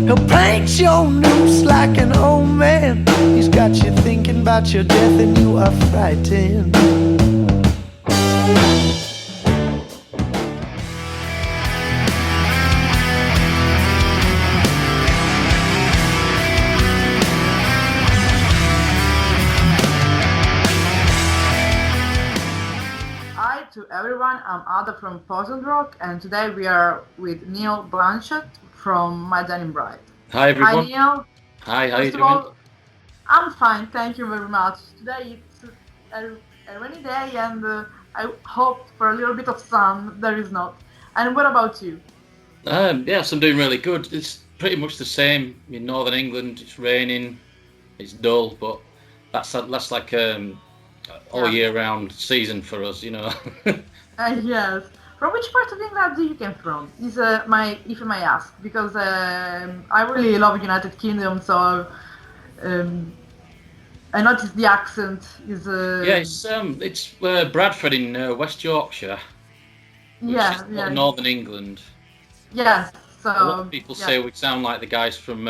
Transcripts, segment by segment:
He'll paint your noose like an old man. He's got you thinking about your death and you are frightened. Hi to everyone, I'm Ada from PoisonedRock, and today we are with Neil Blanchett from My Dying Bride. Hi everyone. Hi Neil. Hi, how you First of doing? all, I'm fine, thank you very much. Today it's a rainy day and I hoped for a little bit of sun, there is not. And what about you? Yes, I'm doing really good. It's pretty much the same in Northern England. It's raining, it's dull, but that's like all Yeah. year round season for us, you know. Yes. From which part of England do you come from? Is if I may ask, because I really love United Kingdom, so um, I noticed the accent is. Yeah, it's Bradford in West Yorkshire, which is Yeah. Northern England. Yes. So A lot of people yeah. say we sound like the guys from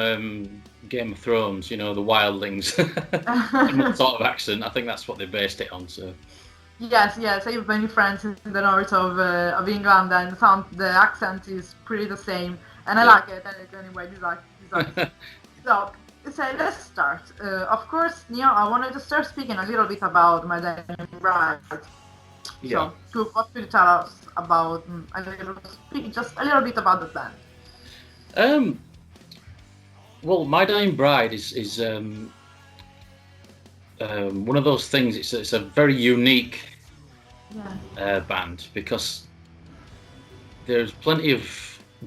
Game of Thrones, you know, the wildlings. Similar sort of accent. I think that's what they based it on. So. Yes. I have many friends in the north of England, and found the accent is pretty the same, and I Yeah. like it. Anyway, this accent. So let's start. Of course, Neil, I wanted to start speaking a little bit about My Dying Bride. Yeah. So, what could you tell us about just a little bit about the band? Well, My Dying Bride is one of those things. It's a very unique band because there's plenty of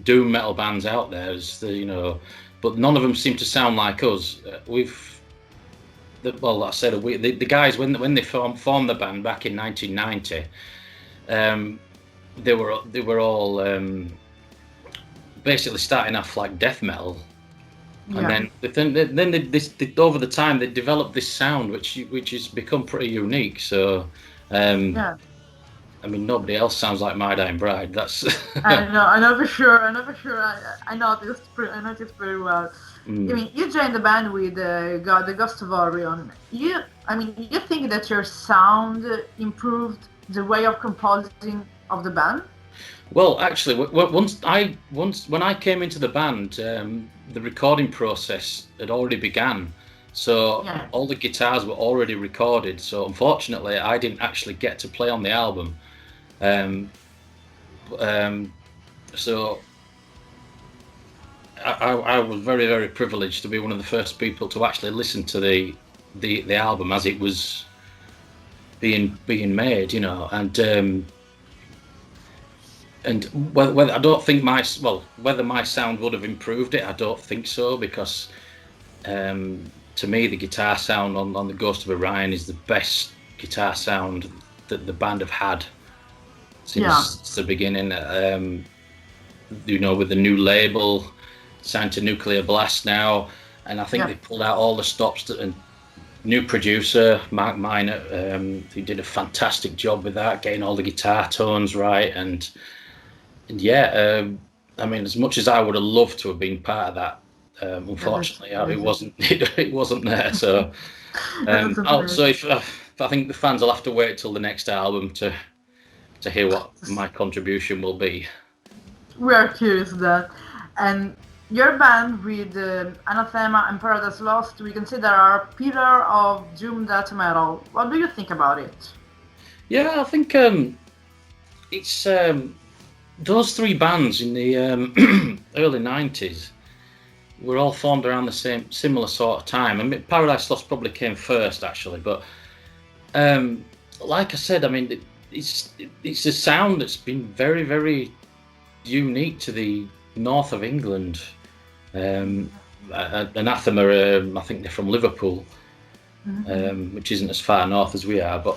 doom metal bands out there, but none of them seem to sound like us. Like I said, the guys when they formed the band back in 1990, they were all basically starting off like death metal. And then they over the time they developed this sound which has become pretty unique. So, I mean, nobody else sounds like My Dying Bride. That's I know for sure. I noticed pretty well. I mean, you joined the band with the Ghost of Orion. You think that your sound improved the way of composing of the band? Well, actually, when I came into the band, the recording process had already began. So all the guitars were already recorded. So unfortunately, I didn't actually get to play on the album. So I was very, very privileged to be one of the first people to actually listen to the album as it was being made, you know, and whether I don't think whether my sound would have improved it, I don't think so, because to me the guitar sound on the Ghost of Orion is the best guitar sound that the band have had since the beginning. You know, with the new label, signed to Nuclear Blast now, and I think they pulled out all the stops. And new producer Mark Minor, he did a fantastic job with that, getting all the guitar tones right, and I mean, as much as I would have loved to have been part of that, unfortunately, it wasn't there. So, so if I think the fans will have to wait till the next album to hear what my contribution will be. We are curious that, and your band with Anathema and Paradise Lost, we consider our pillar of doom death metal. What do you think about it? Yeah, I think it's those three bands in the early 90s were all formed around the similar sort of time. I mean, Paradise Lost probably came first, actually, but like I said, I mean, it's a sound that's been very, very unique to the north of England. Anathema, I think they're from Liverpool, which isn't as far north as we are, but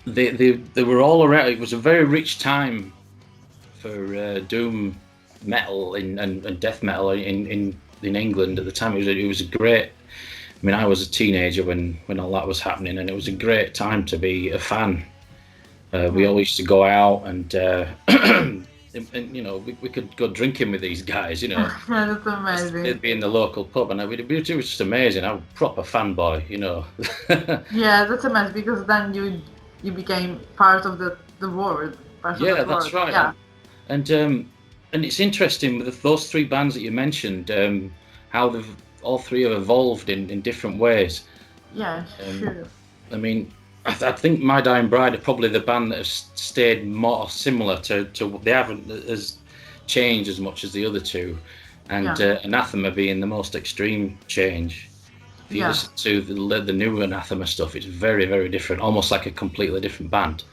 they were all around. It was a very rich time for doom metal and death metal in England at the time. It was a great. I mean, I was a teenager when all that was happening, and it was a great time to be a fan. We all used to go out and and you know, we could go drinking with these guys, you know. Yeah, that's amazing. They'd be in the local pub, and it was just amazing. I'm a proper fanboy, you know. Yeah, that's amazing because then you became part of the world. Part of Yeah, the that's world. right. Yeah. And it's interesting with those three bands that you mentioned, how they've all three have evolved in different ways. Yeah, sure. I mean, I think My Dying Bride are probably the band that has stayed more similar to they haven't as changed as much as the other two, and Anathema being the most extreme change. If you listen to the new Anathema stuff, it's very, very different, almost like a completely different band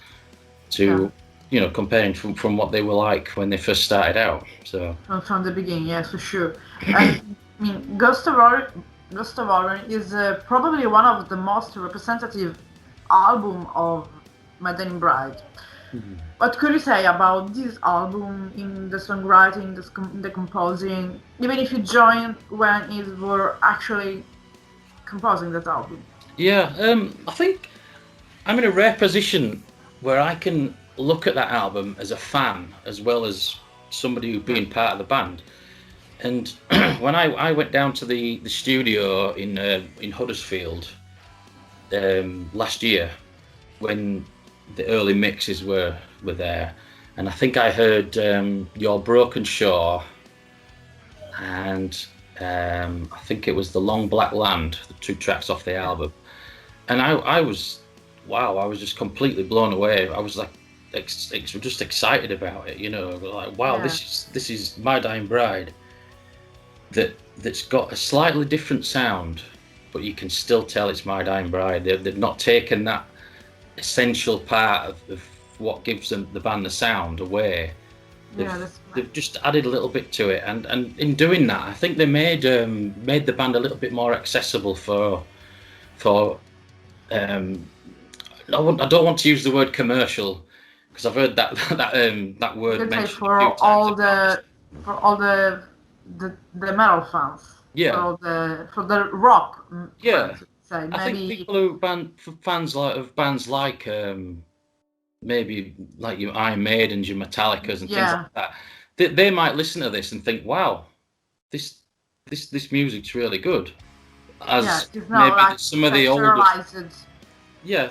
to, you know, comparing from what they were like when they first started out. So From the beginning, yes, for sure. And I mean, Ghost of War is probably one of the most representative album of My Dying Bride. What could you say about this album in the songwriting, the composing, even if you joined when it were actually composing that album? yeah, I think I'm in a rare position where I can look at that album as a fan as well as somebody who's been part of the band. And when I went down to the studio in Huddersfield last year, when the early mixes were there, and I think I heard Your Broken Shore, and I think it was The Long Black Land, the two tracks off the album, and I was just completely blown away. I was like just excited about it, you know, like wow, this is My Dying Bride that's got a slightly different sound, but you can still tell it's My Dying Bride. They've not taken that essential part of what gives them the band the sound away. They've just added a little bit to it, and in doing that, I think they made the band a little bit more accessible for I don't want to use the word commercial because I've heard that word mentioned for a few times. for all the metal fans. Yeah. For the rock. Yeah. Fans, say. I think people who fans of bands like maybe like your Iron Maidens, your Metallicas, and things like that, they might listen to this and think, "Wow, this music's really good." As it's not maybe like some of the older,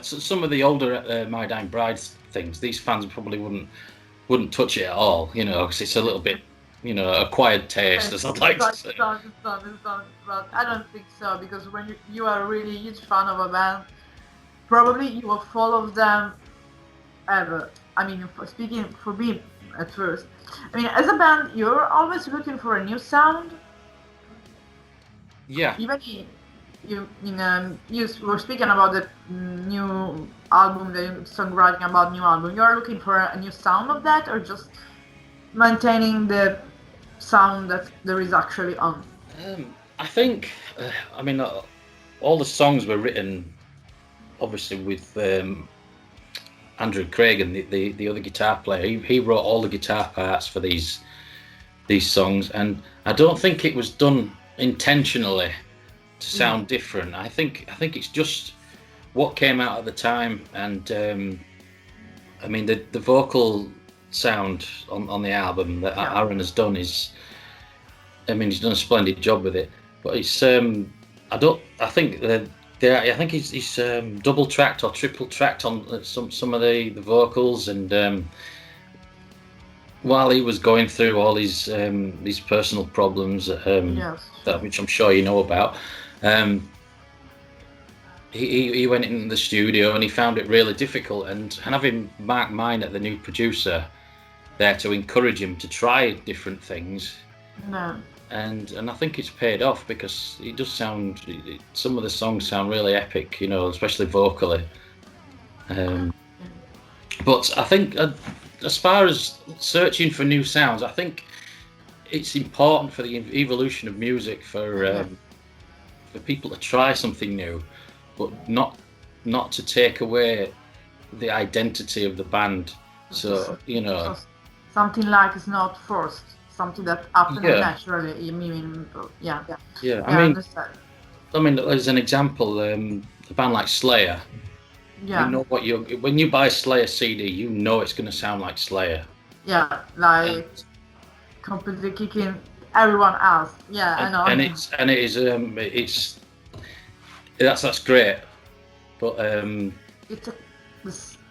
so some of the older My Dying Bride things, these fans probably wouldn't touch it at all, you know, because it's a little bit, you know, acquired taste, as I'd like to say. But I don't think so, because when you are a really huge fan of a band, probably you will follow them ever. I mean, speaking for me at first, I mean, as a band, you're always looking for a new sound. Yeah. Even you were speaking about the new album, the songwriting about new album. You're looking for a new sound of that, or just maintaining the sound that there is actually on? I think, I mean, all the songs were written, obviously, with Andrew Craig and the other guitar player. He wrote all the guitar parts for these songs, and I don't think it was done intentionally to sound different. I think it's just what came out at the time, and I mean the vocal sound on the album that Aaron has done is, I mean, he's done a splendid job with it. But it's I think he's double tracked or triple tracked on some of the vocals, and while he was going through all these personal problems, which I'm sure you know about, he went in the studio and he found it really difficult, and having Mark Minor, the new producer, there to encourage him to try different things. And I think it's paid off, because it does sound, some of the songs sound really epic, you know, especially vocally. But I think as far as searching for new sounds, I think it's important for the evolution of music for people to try something new, but not to take away the identity of the band. So, you know, something like it's not forced. Something that happens naturally. I mean, I mean, as an example, a band like Slayer. You know when you buy a Slayer CD, you know it's going to sound like Slayer. Yeah, like and completely kicking everyone else. Yeah, I know. it's that's great, but It's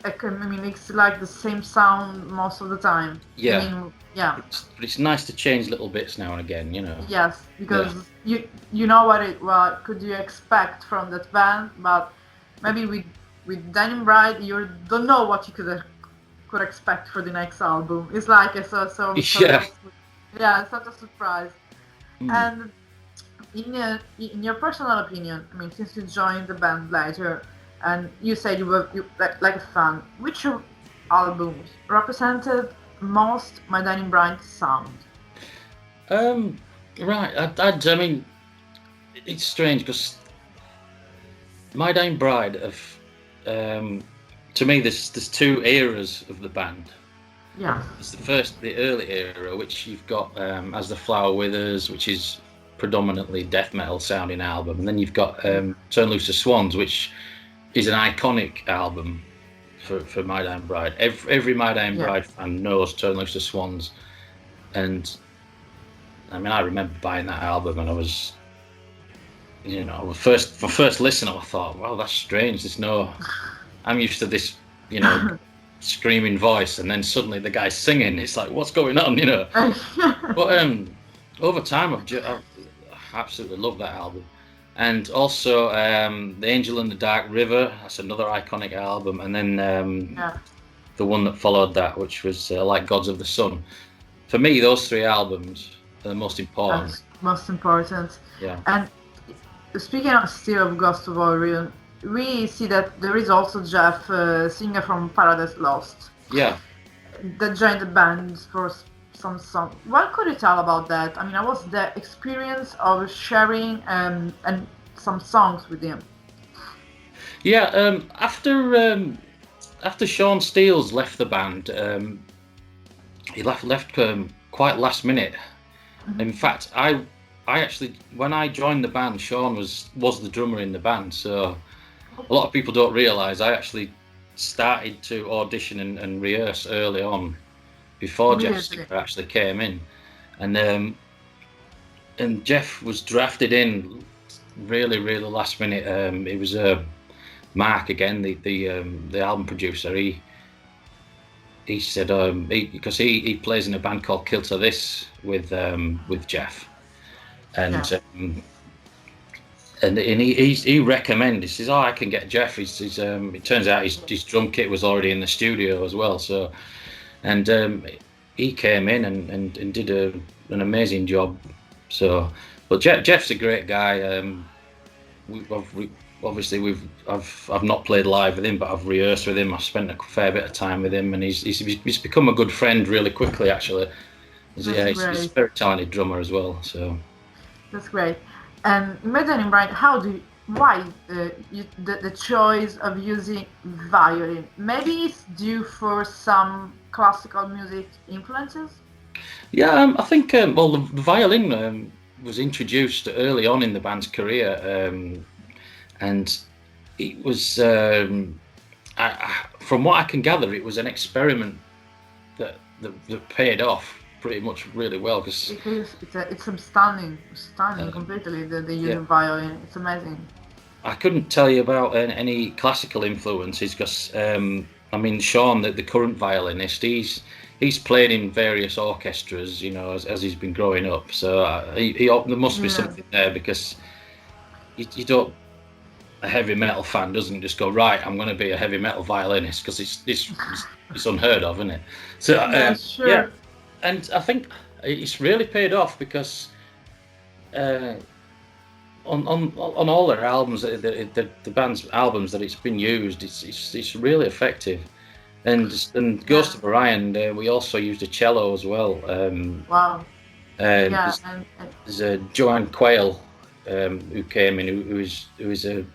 I mean, it's like the same sound most of the time. I yeah, mean, yeah, but it's nice to change little bits now and again, you know. yes, Yeah, because you know what could you expect from that band, but maybe with Denim Bride, you don't know what you could expect for the next album. It's like a sort yeah. of yeah, it's not a surprise. Mm. And in your personal opinion, I mean, since you joined the band later, and you said you like a fan, which albums represented most my Dining Bright sound? Um, right. I mean, it's strange because My Dying Bride to me, there's two eras of the band. Yeah, It's the early era, which you've got As the Flower Withers, which is predominantly death metal sounding album, and then you've got Turn Loose the Swans, which is an iconic album for My Dying Bride. Every My Dying yeah, Bride fan knows Turn Loose the Swans, and I mean, I remember buying that album, and I was, you know, my first listen, I thought, wow, that's strange. I'm used to this, you know, screaming voice, and then suddenly the guy's singing. It's like, what's going on, you know? But over time, I've absolutely loved that album, and also The Angel in the Dark River. That's another iconic album, and then yeah. the one that followed that, which was Like Gods of the Sun. For me, those three albums are the most important. That's most important. Yeah, And speaking of still of Ghost of Orion, we see that there is also Jeff, singer from Paradise Lost, yeah. that joined the band for some song. What could you tell about that? I mean, I was the experience of sharing and some songs with him. Yeah, after Sean Steele's left the band, he left quite last minute. In fact, I actually, when I joined the band, Sean was the drummer in the band. So a lot of people don't realise I actually started to audition and rehearse early on before Jeff Really? Singer actually came in, and Jeff was drafted in really last minute. It was Mark again, the album producer. He said because he plays in a band called Kill to This with Jeff, and Yeah. and he recommended. He says, "Oh, I can get Jeff." It turns out his drum kit was already in the studio as well. So, and he came in and did an amazing job. So, but Jeff's a great guy. Obviously I've not played live with him, but I've rehearsed with him. I've spent a fair bit of time with him, and he's become a good friend really quickly. Actually, he's a very talented drummer as well. So That's great. And Imagine Brian, why the choice of using violin? Maybe it's due for some classical music influences. yeah, I think well the violin was introduced early on in the band's career, and it was from what I can gather, it was an experiment that paid off pretty much really well because It's stunning completely the use of violin. It's amazing. I couldn't tell you about any classical influences because I mean Sean, the current violinist, he's played in various orchestras, you know, as he's been growing up. So there must be something there because you don't. A heavy metal fan doesn't just go, right, I'm going to be a heavy metal violinist, because it's unheard of, isn't it? So Sure. yeah, and I think it's really paid off because on all their albums, the band's albums that it's been used, it's really effective. And Ghost of Orion, we also used a cello as well. Wow. There's Joanne Quayle who came in, who is a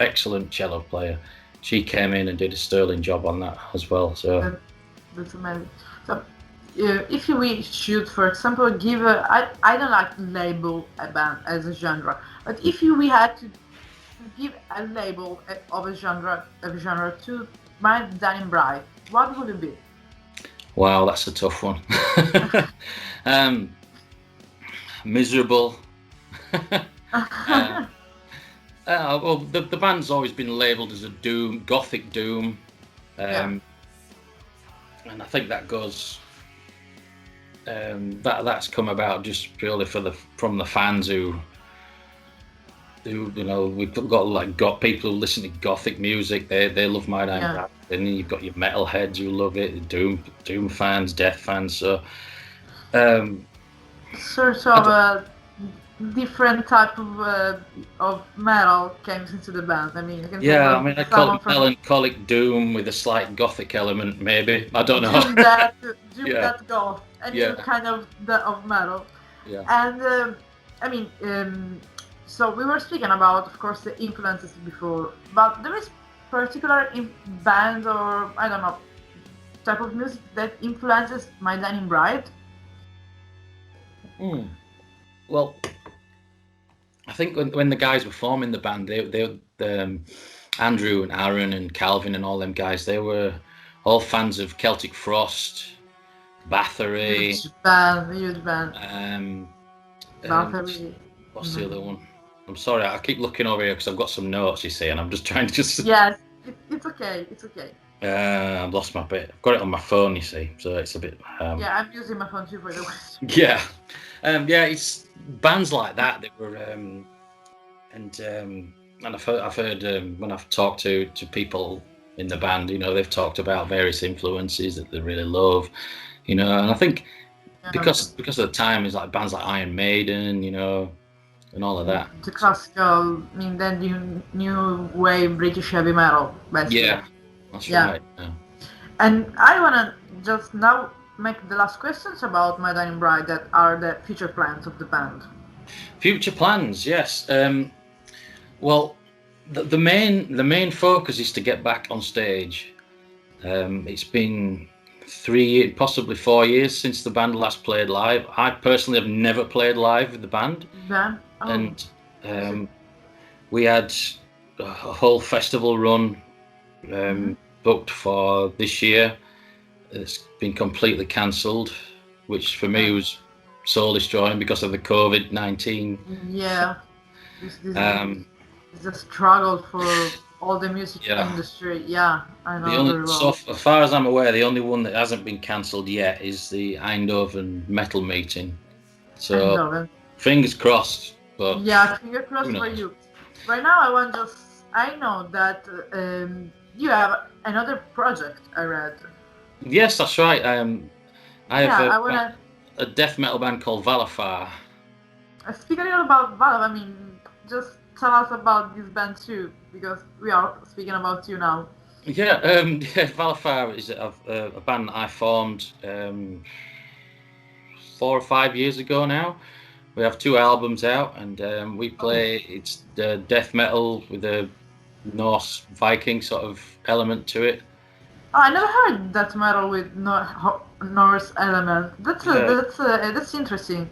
excellent cello player. She came in and did a sterling job on that as well. So that's amazing. So if we should, for example, I don't like to label a band as a genre, but if we had to give a label of a genre to my Dying Bride, what would it be? Wow, that's a tough one. Miserable. uh, well, the band's always been labelled as a gothic doom, Yeah. and I think that goes. That's come about just purely from the fans who we've got people who listen to gothic music. They love My Dying Bride, and then you've got your metalheads who love it, doom fans, death fans. So sort of a different type of metal came into the band. I mean, you can think of I call someone it from melancholic doom with a slight gothic element, maybe. I don't know. Doom that goth, and Yeah. kind of metal. Yeah. And I mean, so we were speaking about, of course, the influences before, but there is particular band or I don't know type of music that influences My Dying Bride. Well, I think when the guys were forming the band, they Andrew and Aaron and Calvin and all them guys, they were all fans of Celtic Frost, Bathory. Huge band. Bathory. What's the other one? I'm sorry, I keep looking over here because I've got some notes, you see, and I'm just trying to just. Yes, it's okay. It's okay. I've lost my bit. I've got it on my phone, you see, so it's a bit. Yeah, I'm using my phone too, by the way. Yeah, it's bands like that were, and I've heard when I've talked to people in the band, they've talked about various influences that they really love, and I think because of the time, is like bands like Iron Maiden, and all of that. The classical, I mean, then new wave British heavy metal, basically. Yeah, that's right. Yeah. And I wanna just now make the last questions about My Dying Bride, that are the future plans of the band. Future plans, yes. Well, the main focus is to get back on stage. It's been 3, possibly 4 years since the band last played live. I personally have never played live with the band. Yeah. Oh. And we had a whole festival run booked for this year. It's been completely cancelled, which for me was soul destroying because of the COVID-19. Yeah. This is a struggle for all the music industry. Yeah, I know very well. So as far as I'm aware, the only one that hasn't been cancelled yet is the Eindhoven metal meeting. So fingers crossed. But yeah, fingers crossed for you. Right now, I know that you have another project, I read. Yes, that's right. I have a death metal band called Valafar. Speak a little about Valve. I mean, just tell us about this band too, because we are speaking about you now. Yeah, Valafar is a band that I formed 4 or 5 years ago now. We have 2 albums out, and we play. It's death metal with a Norse Viking sort of element to it. Oh, I never heard death metal with Norse element. That's interesting.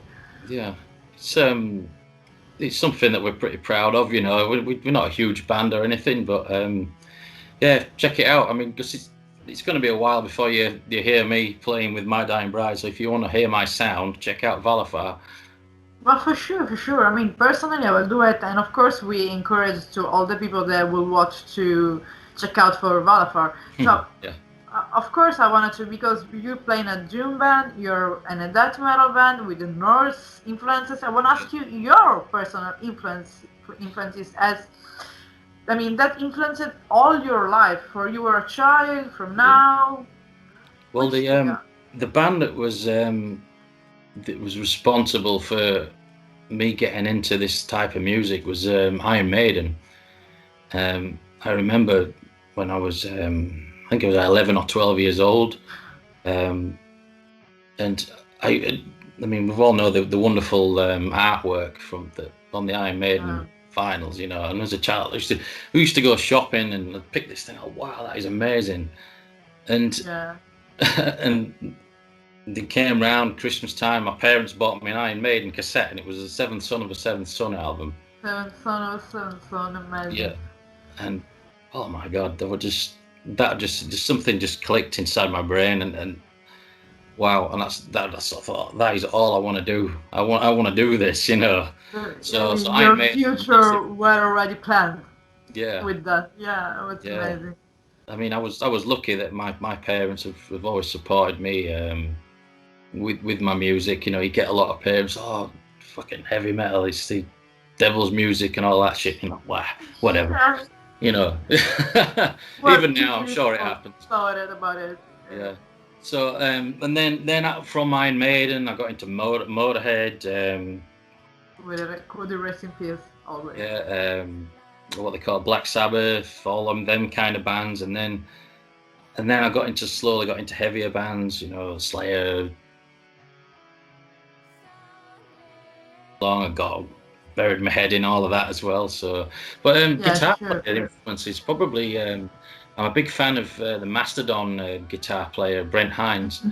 Yeah, it's something that we're pretty proud of. We're not a huge band or anything, but yeah, check it out. I mean, because it's going to be a while before you hear me playing with My Dying Bride. So if you want to hear my sound, check out Valafar. Well, for sure. I mean, personally, I will do it, and of course, we encourage to all the people that will watch to check out for Valafar. So, yeah. Of course, I wanted to, because you're playing a doom band, you're in a death metal band with the Norse influences. I want to ask you your personal influences, as I mean, that influenced all your life. For you were a child, from now. Well, the band that was responsible for me getting into this type of music was Iron Maiden. I remember when I was, I think I was 11 or 12 years old, and I mean, we all know the wonderful artwork on the Iron Maiden vinyls, And as a child, we used to go shopping and I'd pick this thing. Oh wow, that is amazing! And and they came round Christmas time. My parents bought me an Iron Maiden cassette, and it was the Seventh Son of a Seventh Son album. Seventh Son of a Seventh Son, amazing. Yeah, and oh my God, just something just clicked inside my brain, and wow, and that's I thought that is all I want to do. I want to do this, you know. I So mean, I your made a future massive, were already planned yeah, with that. Yeah, it's yeah. amazing. I mean, I was lucky that my parents have always supported me with my music. You know, you get a lot of parents, oh, fucking heavy metal, it's the devil's music and all that shit. You know, whatever. Yeah. You know, Well, even now I'm sure it people happens. thought about it. Yeah. So and then from Iron Maiden, I got into Motorhead. With the rest in peace, always. Yeah. What they call Black Sabbath, all them kind of bands, and then I slowly got into heavier bands. You know, Slayer. Long I got buried my head in all of that as well. So, but Yeah, guitar sure. player influences probably. I'm a big fan of the Mastodon guitar player Brent Hines.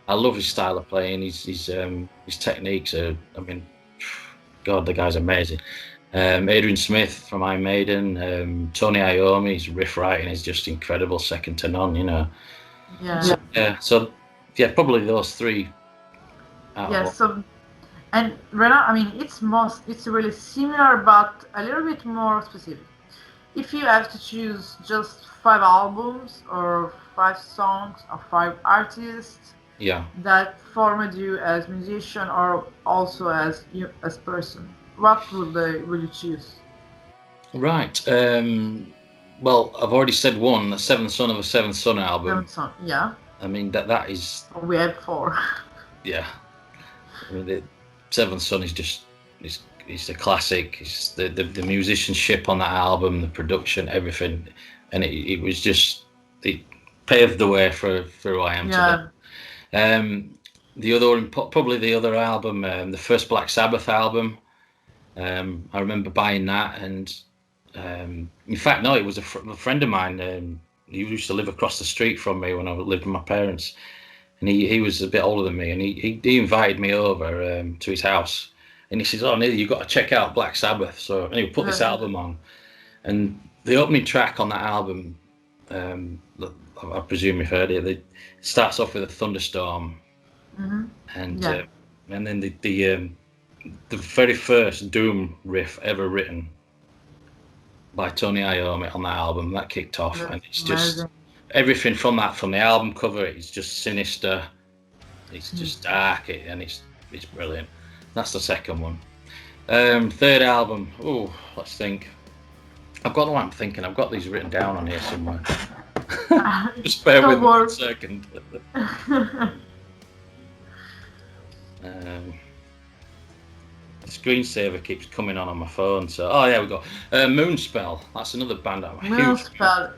I love his style of playing. His techniques are. I mean, God, the guy's amazing. Adrian Smith from Iron Maiden, Tony Iommi's riff writing is just incredible, second to none. You know. Yeah. So yeah, probably those three. Out of Yeah. all. So, and Rena, I mean, it's really similar, but a little bit more specific. If you have to choose just 5 albums or 5 songs or 5 artists Yeah. that formed you as musician or also as you as person, what would you choose? Right. Well, I've already said one, the Seventh Son of a Seventh Son album. Seven song, yeah. I mean that is, We have four. yeah. I mean the Seventh Son is just it's a classic. It's the musicianship on that album, the production, everything, and it was just it paved the way for who I am today. Yeah. The other probably the other album, the first Black Sabbath album. I remember buying that, and in fact, no, it was a friend of mine. He used to live across the street from me when I lived with my parents, and he was a bit older than me, and he invited me over to his house, and he says, "Oh, Neil, you've got to check out Black Sabbath." So, and he put this album on, and the opening track on that album, I presume you've heard it. It starts off with a thunderstorm, and Yeah. and then the very first Doom riff ever written by Tony Iommi on that album that kicked off, That's and it's just amazing. everything from the album cover. It's just sinister, it's just dark, and it's brilliant. That's the second one. Third album. Oh, let's think. I've got what I'm thinking. I've got these written down on here somewhere. Just bear with me worry. a second. The screensaver keeps coming on my phone. So, oh, there we go. Moonspell. That's another band I'm a huge fan. Moonspell.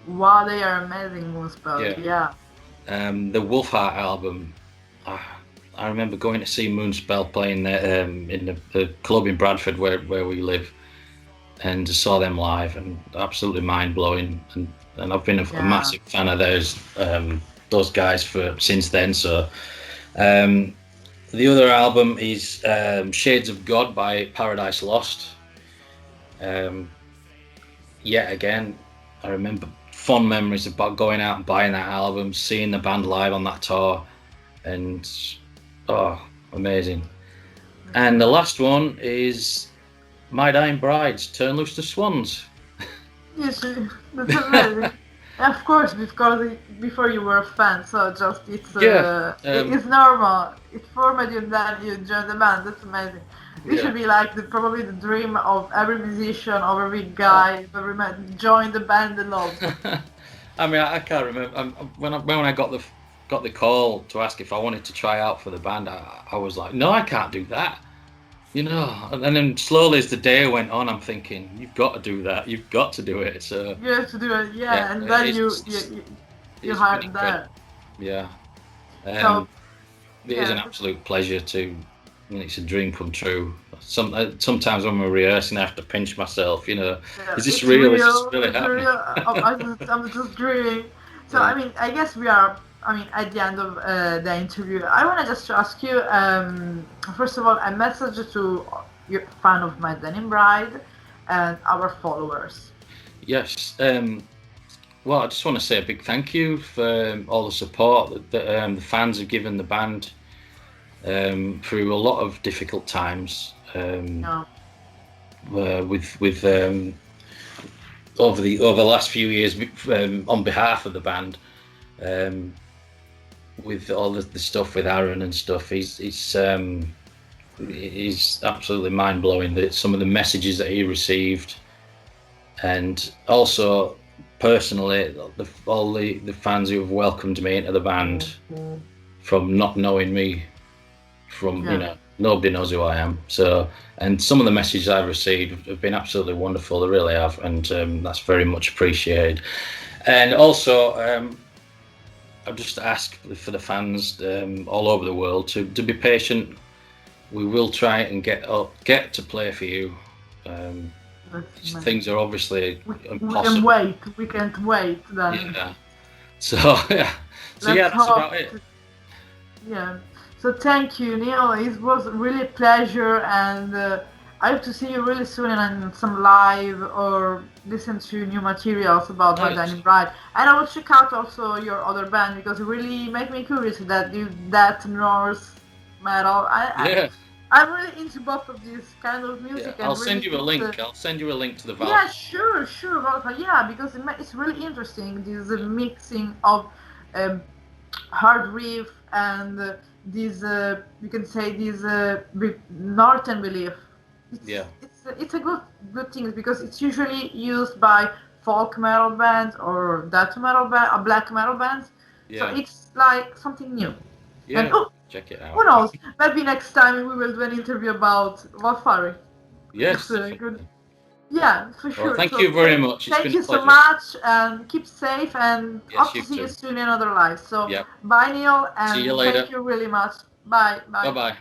Wow, they are amazing. Moonspell. Yeah. The Wolfheart album. I remember going to see Moonspell playing there, in the club in Bradford where we live, and saw them live, and absolutely mind blowing. And I've been a massive fan of those guys since then. So. The other album is Shades of God by Paradise Lost. Yet again, I remember fond memories about going out and buying that album, seeing the band live on that tour, and amazing. And the last one is My Dying Brides, Turn Loose the Swans. Yes, that's amazing. Of course, because before you were a fan, so just it's normal. It formed you, and then you joined the band. That's amazing. This should be like probably the dream of every musician, of every guy, every man. Join the band and love. I mean, I can't remember when I got the call to ask if I wanted to try out for the band. I was like, no, I can't do that. You know, and then slowly as the day went on, I'm thinking, you've got to do that. You've got to do it. So you have to do it, and then you hired that. Yeah. So, it is an absolute pleasure to. I mean, it's a dream come true. Sometimes when we're rehearsing, I have to pinch myself. You know, is this real? Is this really happening? I'm just dreaming. So I mean, I guess we are. I mean, at the end of the interview, I want to just ask you, first of all, a message to your fan of My Denim Bride and our followers. Yes. Well, I just want to say a big thank you for all the support that the fans have given the band through a lot of difficult times. With over the last few years, on behalf of the band, with all the stuff with Aaron and stuff, he's absolutely mind blowing. That some of the messages that he received, and also personally, all the fans who have welcomed me into the band from not knowing me, from nobody knows who I am. So, and some of the messages I've received have been absolutely wonderful. They really have, and that's very much appreciated. And also, I've just asked for the fans all over the world to be patient. We will try and get to play for you. Things are obviously impossible. We can't wait then. Yeah. So yeah. So yeah, that's about it. Yeah. So thank you, Neil. It was really a pleasure, and I hope to see you really soon in some live or listen to new materials about My Dining Bride. And I will check out also your other band, because it really made me curious that you that Norse metal. I'm really into both of these kind of music. Yeah, I'll send you a link. I'll send you a link to the Valve. Yeah, sure. Yeah, because it's really interesting. This mixing of hard riff and these you can say these northern belief. It's a good thing, because it's usually used by folk metal bands or death metal band or black metal bands. Yeah. So it's like something new. Yeah. And, check it out. Who knows? Maybe next time we will do an interview about Wolfari. Yes. Good. Yeah, for sure. Well, thank you very much. Thank you so much, and keep safe, and hope to see you soon in other lives. So, bye, Neil, and see you later. Thank you really much. Bye. Bye.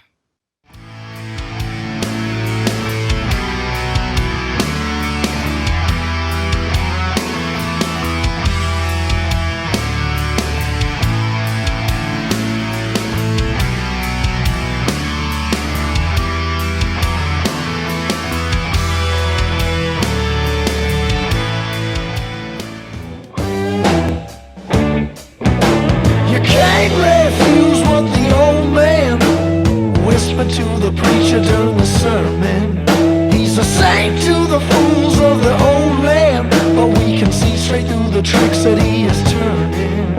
To the preacher during the sermon, he's a saint to the fools of the old land, but we can see straight through the tricks that he is turning.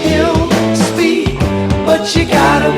He'll speak, but you gotta